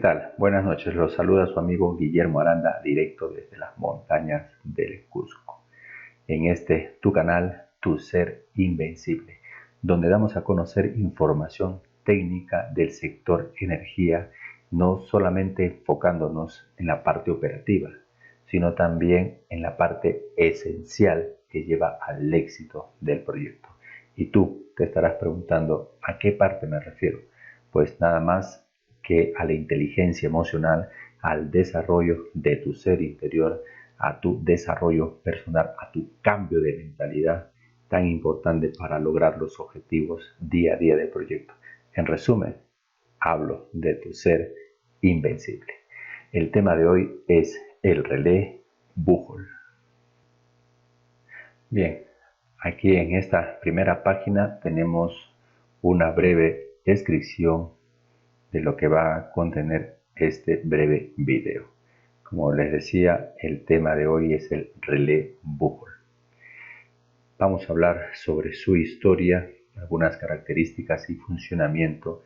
tal? Buenas noches, los saluda su amigo Guillermo Aranda, directo desde las montañas del Cusco. En este, tu canal, Tu Ser Invencible, donde damos a conocer información técnica del sector energía, no solamente enfocándonos en la parte operativa, sino también en la parte esencial que lleva al éxito del proyecto. Y tú te estarás preguntando, ¿a qué parte me refiero? Pues nada más que a la inteligencia emocional, al desarrollo de tu ser interior, a tu desarrollo personal, a tu cambio de mentalidad tan importante para lograr los objetivos día a día del proyecto. En resumen, hablo de tu ser invencible. El tema de hoy es el relé Buchholz. Bien, aquí en esta primera página tenemos una breve descripción de lo que va a contener este breve video. Como les decía, el tema de hoy es el relé Buchholz. Vamos a hablar sobre su historia, algunas características y funcionamiento,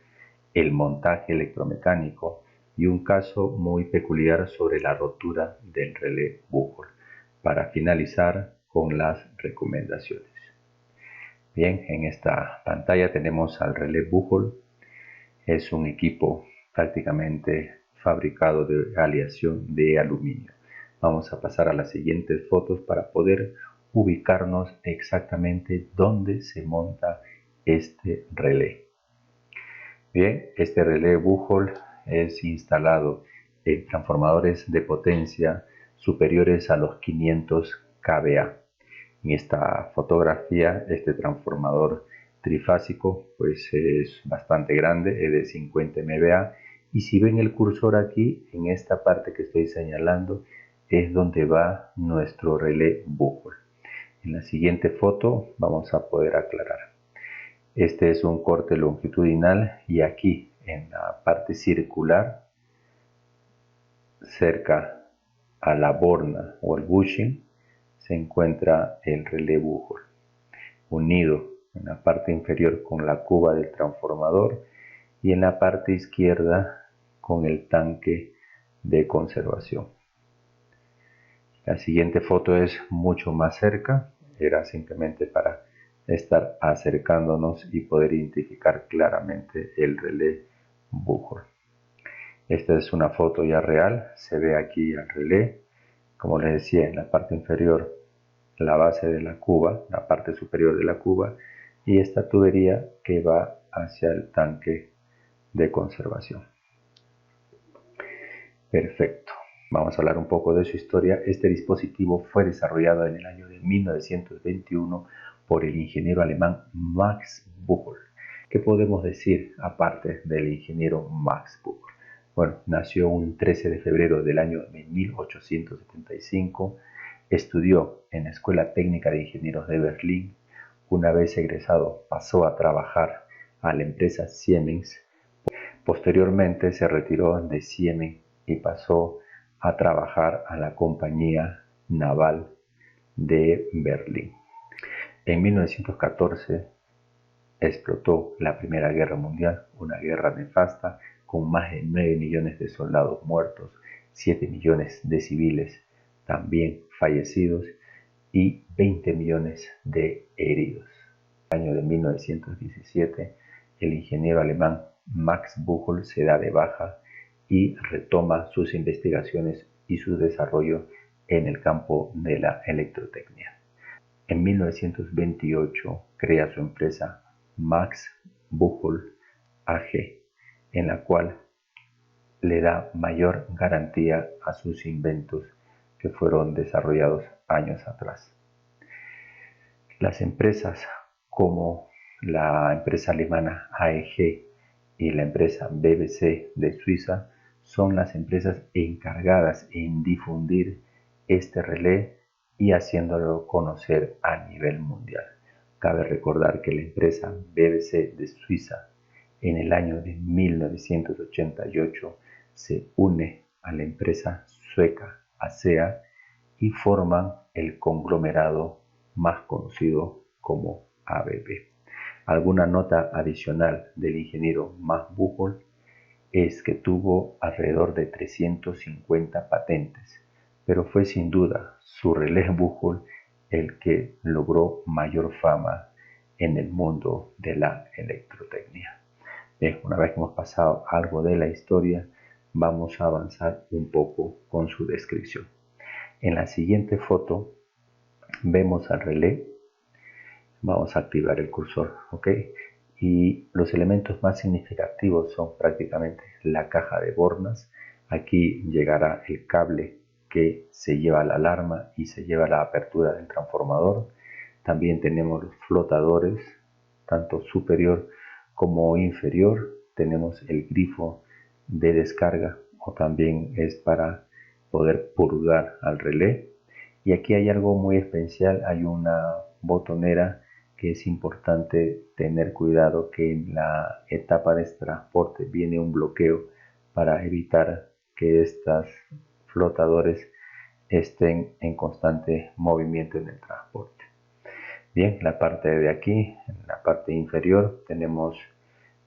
el montaje electromecánico y un caso muy peculiar sobre la rotura del relé Buchholz, para finalizar con las recomendaciones. Bien, en esta pantalla tenemos al relé Buchholz. Es un equipo prácticamente fabricado de aleación de aluminio. Vamos a pasar a las siguientes fotos para poder ubicarnos exactamente dónde se monta este relé. Bien, este relé Buchholz es instalado en transformadores de potencia superiores a los 500 kVA. En esta fotografía, este transformador trifásico pues es bastante grande, es de 50 MVA, y si ven el cursor aquí, en esta parte que estoy señalando, es donde va nuestro relé Buchholz. En la siguiente foto vamos a poder aclarar. Este es un corte longitudinal y aquí en la parte circular, cerca a la borna o el bushing, se encuentra el relé Buchholz, unido en la parte inferior con la cuba del transformador y en la parte izquierda con el tanque de conservación. La siguiente foto es mucho más cerca, era simplemente para estar acercándonos y poder identificar claramente el relé Buchholz. Esta es una foto ya real, se ve aquí el relé, como les decía, en la parte inferior la base de la cuba, la parte superior de la cuba, y esta tubería que va hacia el tanque de conservación. Perfecto. Vamos a hablar un poco de su historia. Este dispositivo fue desarrollado en el año de 1921 por el ingeniero alemán Max Buchholz. ¿Qué podemos decir aparte del ingeniero Max Buchholz? Bueno, nació un 13 de febrero del año de 1875. Estudió en la Escuela Técnica de Ingenieros de Berlín. Una vez egresado, pasó a trabajar a la empresa Siemens. Posteriormente se retiró de Siemens y pasó a trabajar a la Compañía Naval de Berlín. En 1914 explotó la Primera Guerra Mundial, una guerra nefasta con más de 9 millones de soldados muertos, 7 millones de civiles también fallecidos y 20 millones de heridos. En el año de 1917, el ingeniero alemán Max Buchholz se da de baja y retoma sus investigaciones y su desarrollo en el campo de la electrotecnia. En 1928 crea su empresa Max Buchholz AG, en la cual le da mayor garantía a sus inventos que fueron desarrollados años atrás. Las empresas como la empresa alemana AEG y la empresa BBC de Suiza son las empresas encargadas en difundir este relé y haciéndolo conocer a nivel mundial. Cabe recordar que la empresa BBC de Suiza en el año de 1988 se une a la empresa sueca ASEA y forman el conglomerado más conocido como ABB. Alguna nota adicional del ingeniero Max Buchholz es que tuvo alrededor de 350 patentes, pero fue sin duda su relé Buchholz el que logró mayor fama en el mundo de la electrotecnia. Bien, una vez que hemos pasado algo de la historia, vamos a avanzar un poco con su descripción. En la siguiente foto vemos al relé. Vamos a activar el cursor, ¿ok? Y los elementos más significativos son prácticamente la caja de bornas. Aquí llegará el cable que se lleva la alarma y se lleva la apertura del transformador. También tenemos los flotadores, tanto superior como inferior. Tenemos el grifo de descarga, o también es para poder purgar al relé. Y aquí hay algo muy especial, hay una botonera que es importante tener cuidado, que en la etapa de transporte viene un bloqueo para evitar que estos flotadores estén en constante movimiento en el transporte. Bien, la parte de aquí, en la parte inferior, tenemos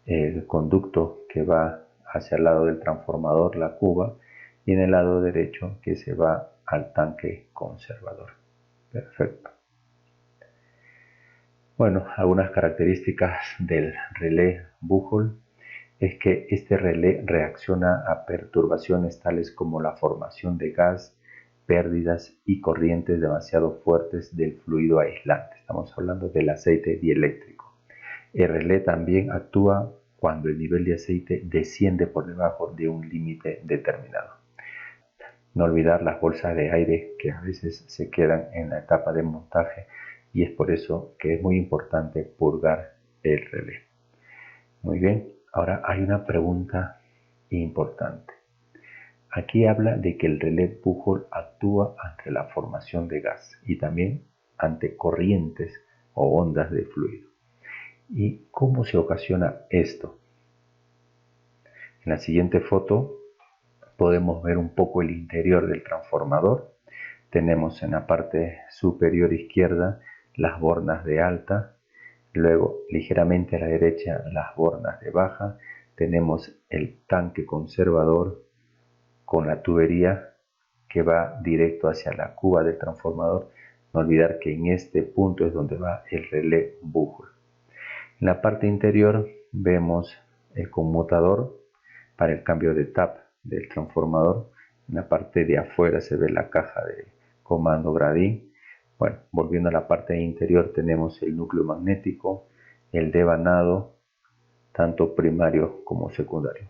el conducto que va hacia el lado del transformador, la cuba, y en el lado derecho que se va al tanque conservador. Perfecto. Bueno, algunas características del relé Buchholz es que este relé reacciona a perturbaciones tales como la formación de gas, pérdidas y corrientes demasiado fuertes del fluido aislante. Estamos hablando del aceite dieléctrico. El relé también actúa cuando el nivel de aceite desciende por debajo de un límite determinado. No olvidar las bolsas de aire que a veces se quedan en la etapa de montaje, y es por eso que es muy importante purgar el relé. Muy bien, ahora hay una pregunta importante. Aquí habla de que el relé Buchholz actúa ante la formación de gas y también ante corrientes o ondas de fluido. ¿Y cómo se ocasiona esto? En la siguiente foto podemos ver un poco el interior del transformador. Tenemos en la parte superior izquierda las bornas de alta, luego ligeramente a la derecha las bornas de baja. Tenemos el tanque conservador con la tubería que va directo hacia la cuba del transformador. No olvidar que en este punto es donde va el relé Buchholz. En la parte interior vemos el conmutador para el cambio de tap del transformador. En la parte de afuera se ve la caja de comando Gradin. Bueno, volviendo a la parte interior tenemos el núcleo magnético, el devanado, tanto primario como secundario.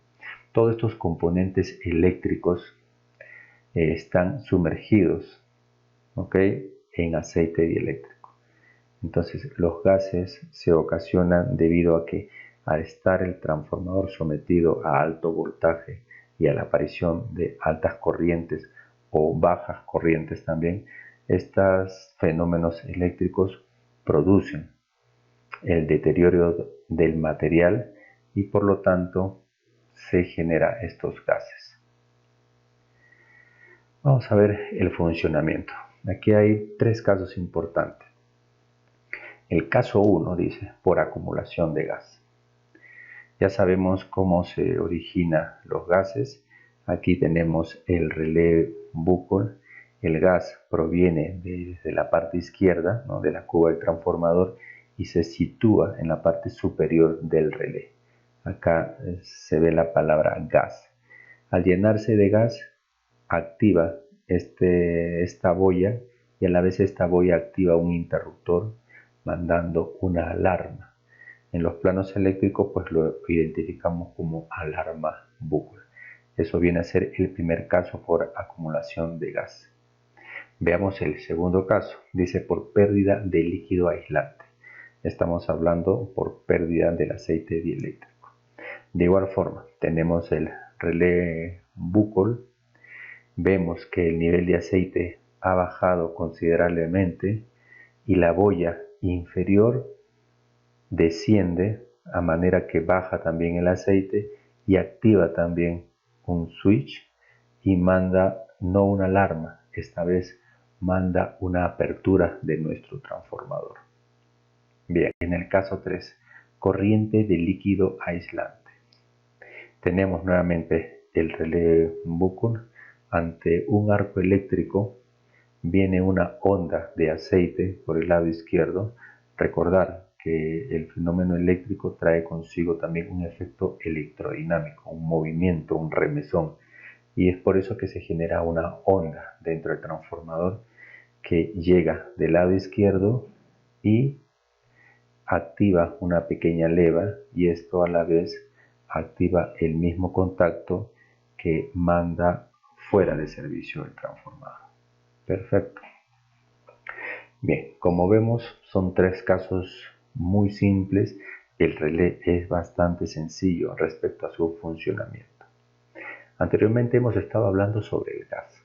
Todos estos componentes eléctricos están sumergidos, ¿ok?, en aceite dieléctrico. Entonces los gases se ocasionan debido a que al estar el transformador sometido a alto voltaje y a la aparición de altas corrientes o bajas corrientes también, estos fenómenos eléctricos producen el deterioro del material y por lo tanto se generan estos gases. Vamos a ver el funcionamiento. Aquí hay tres casos importantes. El caso 1 dice, por acumulación de gas. Ya sabemos cómo se originan los gases. Aquí tenemos el relé Buchholz. El gas proviene desde la parte izquierda, ¿no?, de la cuba del transformador, y se sitúa en la parte superior del relé. Acá se ve la palabra gas. Al llenarse de gas, activa esta boya, y a la vez esta boya activa un interruptor mandando una alarma. En los planos eléctricos pues lo identificamos como alarma Buchholz. Eso viene a ser el primer caso por acumulación de gas. Veamos el segundo caso. Dice por pérdida de líquido aislante. Estamos hablando por pérdida del aceite dieléctrico. De igual forma, tenemos el relé Buchholz. Vemos que el nivel de aceite ha bajado considerablemente y la boya inferior desciende a manera que baja también el aceite y activa también un switch y manda no una alarma, esta vez manda una apertura de nuestro transformador. Bien, en el caso 3, corriente de líquido aislante. Tenemos nuevamente el relé bucle. Ante un arco eléctrico viene una onda de aceite por el lado izquierdo. Recordar que el fenómeno eléctrico trae consigo también un efecto electrodinámico, un movimiento, un remesón. Y es por eso que se genera una onda dentro del transformador que llega del lado izquierdo y activa una pequeña leva, y esto a la vez activa el mismo contacto que manda fuera de servicio el transformador. Perfecto. Bien, como vemos son tres casos muy simples. El relé es bastante sencillo respecto a su funcionamiento. Anteriormente hemos estado hablando sobre el gas.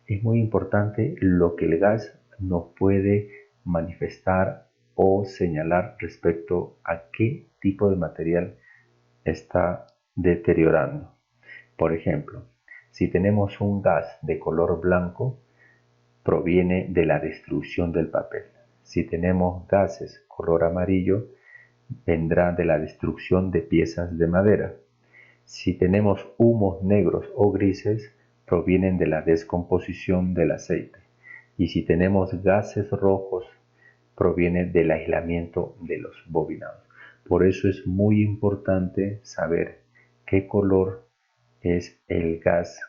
Es muy importante lo que el gas nos puede manifestar o señalar respecto a qué tipo de material está deteriorando. Por ejemplo, si tenemos un gas de color blanco, proviene de la destrucción del papel. Si tenemos gases color amarillo, vendrá de la destrucción de piezas de madera. Si tenemos humos negros o grises, provienen de la descomposición del aceite. Y si tenemos gases rojos, proviene del aislamiento de los bobinados. Por eso es muy importante saber qué color es el gas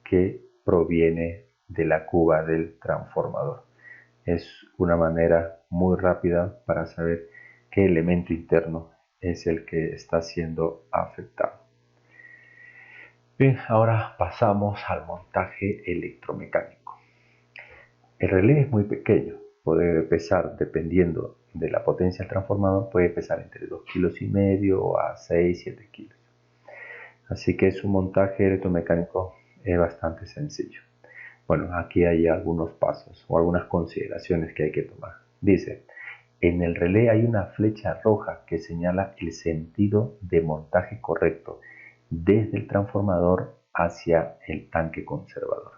que proviene de la cuba del transformador. Es una manera muy rápida para saber qué elemento interno es el que está siendo afectado. Bien, ahora pasamos al montaje electromecánico. El relé es muy pequeño, puede pesar, dependiendo de la potencia del transformador, puede pesar entre 2,5 kilos a 6-7 kilos. Así que su montaje electromecánico es bastante sencillo. Bueno, aquí hay algunos pasos o algunas consideraciones que hay que tomar. Dice, en el relé hay una flecha roja que señala el sentido de montaje correcto desde el transformador hacia el tanque conservador.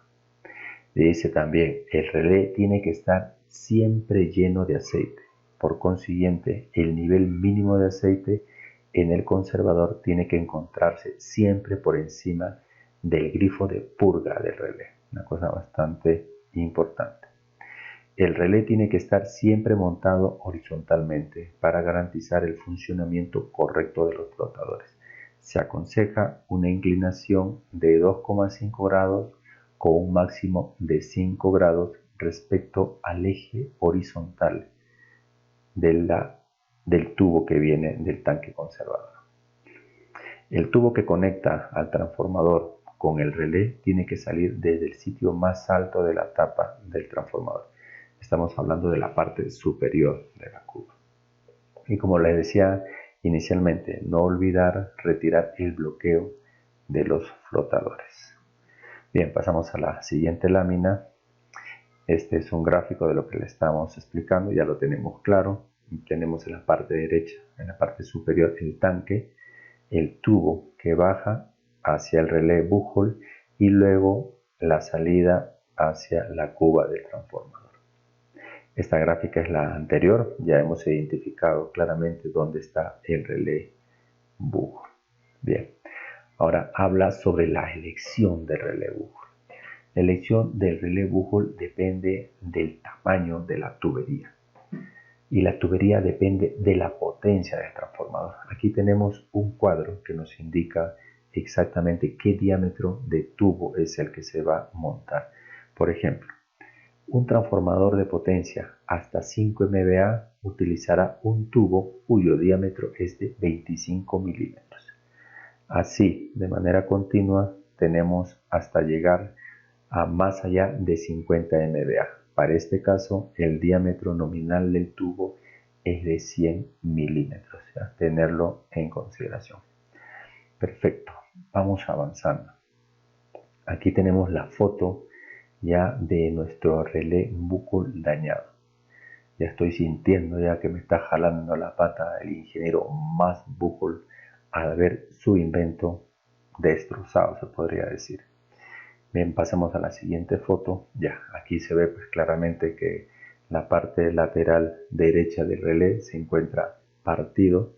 Dice también, el relé tiene que estar siempre lleno de aceite. Por consiguiente, el nivel mínimo de aceite en el conservador tiene que encontrarse siempre por encima del grifo de purga del relé. Una cosa bastante importante. El relé tiene que estar siempre montado horizontalmente para garantizar el funcionamiento correcto de los flotadores. Se aconseja una inclinación de 2,5 grados con un máximo de 5 grados respecto al eje horizontal del tubo que viene del tanque conservador. El tubo que conecta al transformador con el relé tiene que salir desde el sitio más alto de la tapa del transformador. Estamos hablando de la parte superior de la cuba. Y como les decía inicialmente, no olvidar retirar el bloqueo de los flotadores. Bien, pasamos a la siguiente lámina. Este es un gráfico de lo que le estamos explicando, ya lo tenemos claro. Tenemos en la parte derecha, en la parte superior, el tanque, el tubo que baja hacia el relé bucle y luego la salida hacia la cuba del transformador. Esta gráfica es la anterior, ya hemos identificado claramente dónde está el relé bucle. Bien, ahora habla sobre la elección del relé bucle. La elección del relé bucle depende del tamaño de la tubería. Y la tubería depende de la potencia del transformador. Aquí tenemos un cuadro que nos indica exactamente qué diámetro de tubo es el que se va a montar. Por ejemplo, un transformador de potencia hasta 5 MVA utilizará un tubo cuyo diámetro es de 25 milímetros. Así, de manera continua, tenemos hasta llegar a más allá de 50 MVA. Para este caso, el diámetro nominal del tubo es de 100 milímetros. Tenerlo en consideración. Perfecto, vamos avanzando. Aquí tenemos la foto ya de nuestro relé bucle dañado. Ya estoy sintiendo ya que me está jalando la pata el ingeniero Max Buchholz al ver su invento destrozado, se podría decir. Bien, pasamos a la siguiente foto. Ya, aquí se ve pues claramente que la parte lateral derecha del relé se encuentra partido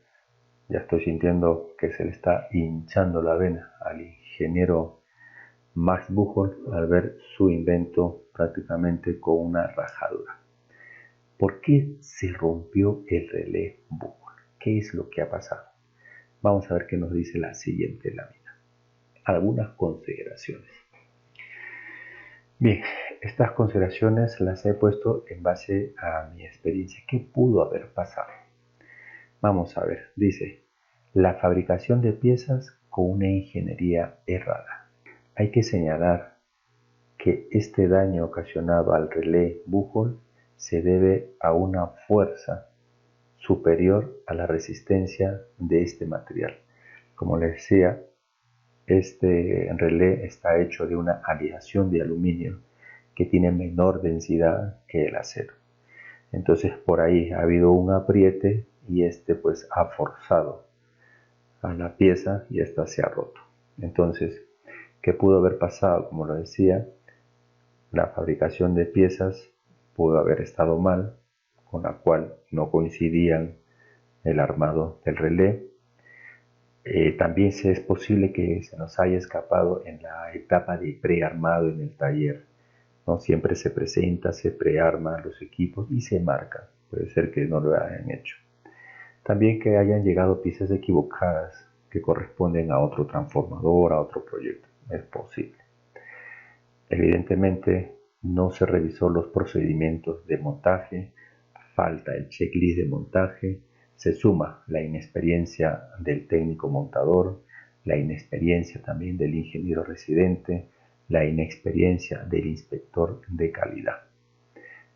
Ya estoy sintiendo que se le está hinchando la vena al ingeniero Max Buchholz al ver su invento prácticamente con una rajadura. ¿Por qué se rompió el relé Buchholz? ¿Qué es lo que ha pasado? Vamos a ver qué nos dice la siguiente lámina. Algunas consideraciones. Bien, estas consideraciones las he puesto en base a mi experiencia. ¿Qué pudo haber pasado? Vamos a ver, dice, la fabricación de piezas con una ingeniería errada. Hay que señalar que este daño ocasionado al relé Buchholz se debe a una fuerza superior a la resistencia de este material. Como les decía, este relé está hecho de una aleación de aluminio que tiene menor densidad que el acero. Entonces por ahí ha habido un apriete y este pues ha forzado a la pieza y esta se ha roto. Entonces, ¿qué pudo haber pasado? Como lo decía, la fabricación de piezas pudo haber estado mal, con la cual no coincidían el armado del relé. También es posible que se nos haya escapado en la etapa de prearmado en el taller. No siempre se presenta, se prearma los equipos y se marca. Puede ser que no lo hayan hecho. También que hayan llegado piezas equivocadas que corresponden a otro transformador, a otro proyecto. Es posible. Evidentemente no se revisó los procedimientos de montaje, falta el checklist de montaje, se suma la inexperiencia del técnico montador, la inexperiencia también del ingeniero residente, la inexperiencia del inspector de calidad.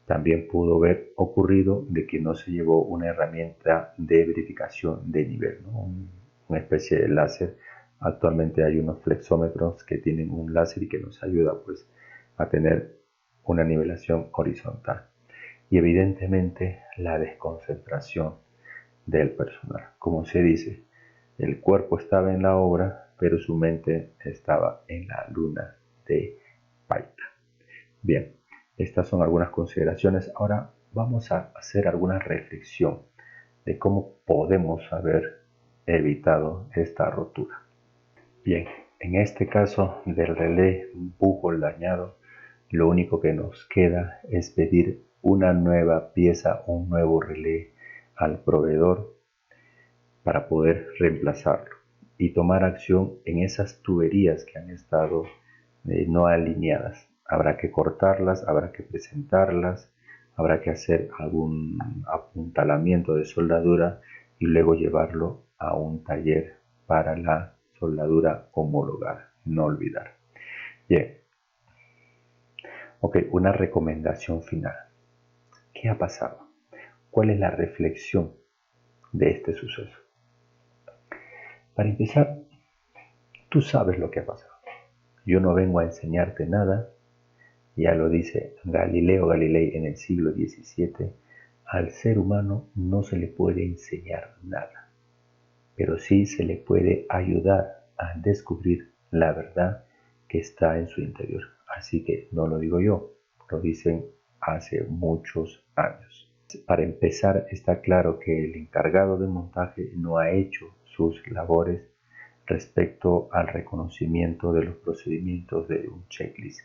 También pudo haber ocurrido de que no se llevó una herramienta de verificación de nivel, ¿no? Una especie de láser. Actualmente hay unos flexómetros que tienen un láser y que nos ayuda pues a tener una nivelación horizontal. Y evidentemente la desconcentración del personal. Como se dice, el cuerpo estaba en la obra, pero su mente estaba en la luna de Paita. Bien, estas son algunas consideraciones. Ahora vamos a hacer alguna reflexión de cómo podemos haber evitado esta rotura. Bien, en este caso del relé Buchholz dañado, lo único que nos queda es pedir una nueva pieza, un nuevo relé al proveedor para poder reemplazarlo y tomar acción en esas tuberías que han estado no alineadas. Habrá que cortarlas, habrá que presentarlas, habrá que hacer algún apuntalamiento de soldadura y luego llevarlo a un taller para la soldadura homologada. No olvidar. Bien. Ok, una recomendación final. ¿Qué ha pasado? ¿Cuál es la reflexión de este suceso? Para empezar, tú sabes lo que ha pasado. Yo no vengo a enseñarte nada. Ya lo dice Galileo Galilei en el siglo XVII. Al ser humano no se le puede enseñar nada, pero sí se le puede ayudar a descubrir la verdad que está en su interior. Así que no lo digo yo, lo dicen hace muchos años. Para empezar, está claro que el encargado de montaje no ha hecho sus labores respecto al reconocimiento de los procedimientos de un checklist.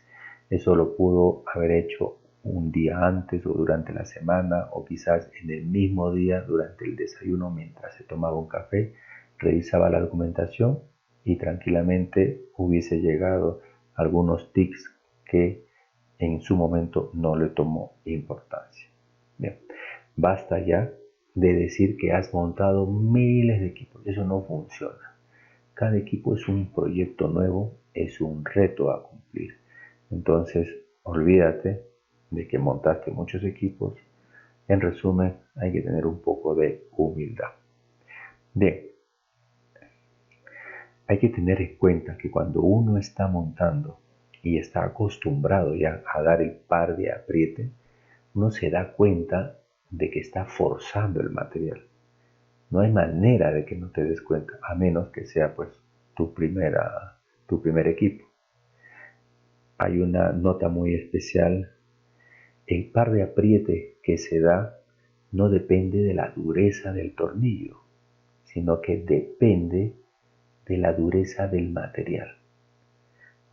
Eso lo pudo haber hecho un día antes o durante la semana o quizás en el mismo día durante el desayuno mientras se tomaba un café, revisaba la documentación y tranquilamente hubiese llegado algunos tics que en su momento no le tomó importancia. Bien, basta ya de decir que has montado miles de equipos. Eso no funciona. Cada equipo es un proyecto nuevo, es un reto a cumplir. Entonces, olvídate de que montaste muchos equipos. En resumen, hay que tener un poco de humildad. Bien, hay que tener en cuenta que cuando uno está montando y está acostumbrado ya a dar el par de apriete, uno se da cuenta de que está forzando el material. No hay manera de que no te des cuenta, a menos que sea pues tu primer equipo. Hay una nota muy especial. El par de apriete que se da no depende de la dureza del tornillo, sino que depende de la dureza del material.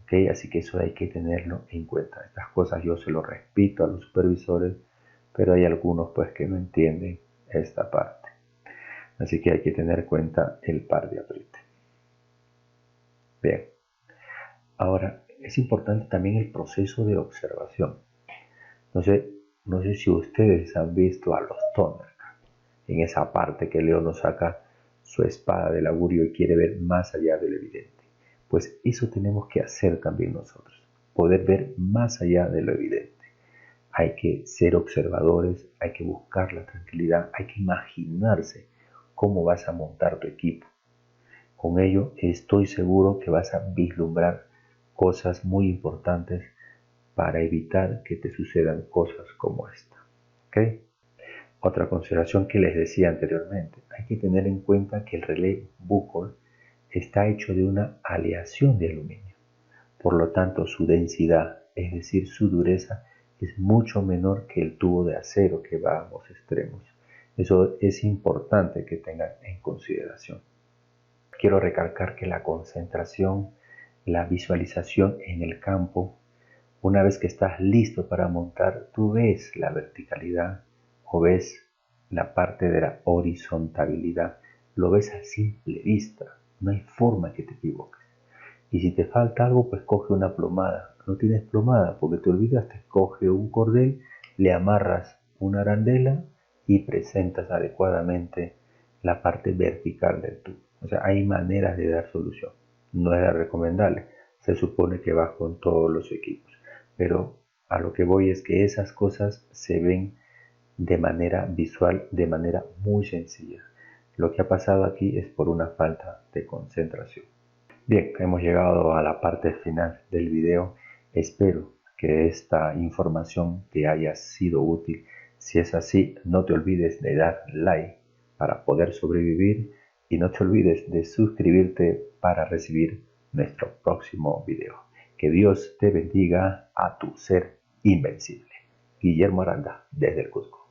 ¿Okay? Así que eso hay que tenerlo en cuenta. Estas cosas yo se lo repito a los supervisores, pero hay algunos pues que no entienden esta parte. Así que hay que tener en cuenta el par de apriete. Bien. Ahora, es importante también el proceso de observación. Entonces, no sé si ustedes han visto a los Thundercats en esa parte que Leo nos saca su espada del augurio y quiere ver más allá de lo evidente. Pues eso tenemos que hacer también nosotros, poder ver más allá de lo evidente. Hay que ser observadores, hay que buscar la tranquilidad, hay que imaginarse cómo vas a montar tu equipo. Con ello estoy seguro que vas a vislumbrar cosas muy importantes para evitar que te sucedan cosas como esta. ¿Okay? Otra consideración que les decía anteriormente, hay que tener en cuenta que el relé bucol está hecho de una aleación de aluminio. Por lo tanto, su densidad, es decir, su dureza, es mucho menor que el tubo de acero que va a ambos extremos. Eso es importante que tengan en consideración. Quiero recalcar que la concentración, la visualización en el campo, una vez que estás listo para montar, tú ves la verticalidad o ves la parte de la horizontabilidad. Lo ves a simple vista. No hay forma que te equivoques. Y si te falta algo, pues coge una plomada. No tienes plomada porque te olvidaste. Coge un cordel, le amarras una arandela y presentas adecuadamente la parte vertical del tubo. O sea, hay maneras de dar solución. No era recomendable. Se supone que va con todos los equipos. Pero a lo que voy es que esas cosas se ven de manera visual, de manera muy sencilla. Lo que ha pasado aquí es por una falta de concentración. Bien, hemos llegado a la parte final del video. Espero que esta información te haya sido útil. Si es así, no te olvides de dar like para poder sobrevivir y no te olvides de suscribirte para recibir nuestro próximo video. Que Dios te bendiga a tu ser invencible. Guillermo Aranda, desde el Cusco.